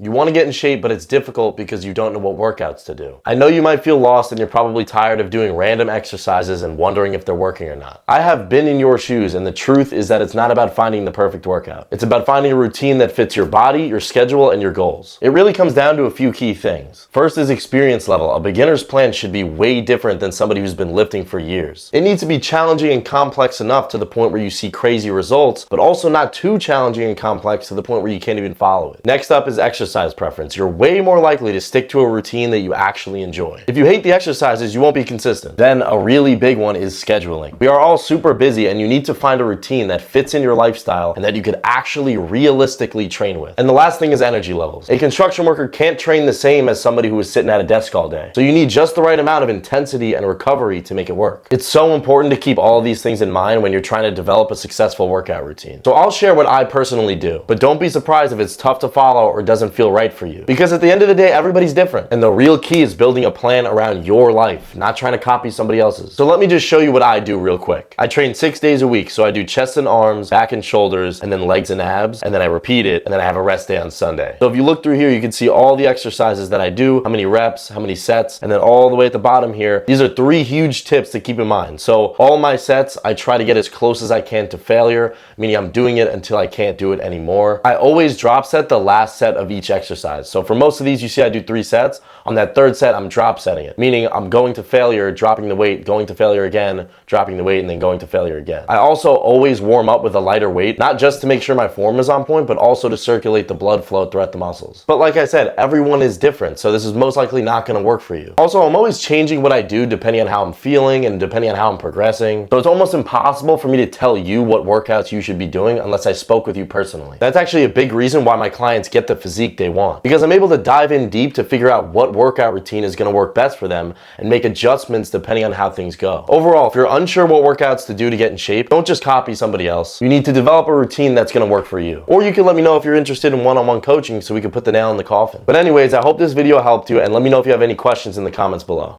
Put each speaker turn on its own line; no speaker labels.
You want to get in shape, but it's difficult because you don't know what workouts to do. I know you might feel lost and you're probably tired of doing random exercises and wondering if they're working or not. I have been in your shoes, and the truth is that it's not about finding the perfect workout. It's about finding a routine that fits your body, your schedule, and your goals. It really comes down to a few key things. First is experience level. A beginner's plan should be way different than somebody who's been lifting for years. It needs to be challenging and complex enough to the point where you see crazy results, but also not too challenging and complex to the point where you can't even follow it. Next up is exercise preference. You're way more likely to stick to a routine that you actually enjoy. If you hate the exercises, you won't be consistent. Then a really big one is scheduling. We are all super busy, and you need to find a routine that fits in your lifestyle and that you could actually realistically train with. And the last thing is energy levels. A construction worker can't train the same as somebody who is sitting at a desk all day. So you need just the right amount of intensity and recovery to make it work. It's so important to keep all of these things in mind when you're trying to develop a successful workout routine. So I'll share what I personally do, but don't be surprised if it's tough to follow or doesn't feel right for you. Because at the end of the day, everybody's different. And the real key is building a plan around your life, not trying to copy somebody else's. So let me just show you what I do real quick. I train 6 days a week, so I do chest and arms, back and shoulders, and then legs and abs, and then I repeat it, and then I have a rest day on Sunday. So if you look through here, you can see all the exercises that I do, how many reps, how many sets, and then all the way at the bottom here, these are 3 huge tips to keep in mind. So all my sets, I try to get as close as I can to failure, meaning I'm doing it until I can't do it anymore. I always drop set the last set of each exercise. So for most of these, you see I do 3 sets. On that 3rd set, I'm drop setting it, meaning I'm going to failure, dropping the weight, going to failure again, dropping the weight, and then going to failure again. I also always warm up with a lighter weight, not just to make sure my form is on point, but also to circulate the blood flow throughout the muscles. But like I said, everyone is different, so this is most likely not going to work for you. Also, I'm always changing what I do depending on how I'm feeling and depending on how I'm progressing. So it's almost impossible for me to tell you what workouts you should be doing unless I spoke with you personally. That's actually a big reason why my clients get the physique they want, because I'm able to dive in deep to figure out what workout routine is going to work best for them and make adjustments depending on how things go. Overall, if you're unsure what workouts to do to get in shape, don't just copy somebody else. You need to develop a routine that's going to work for you. Or you can let me know if you're interested in one-on-one coaching so we can put the nail in the coffin. But anyways, I hope this video helped you, and let me know if you have any questions in the comments below.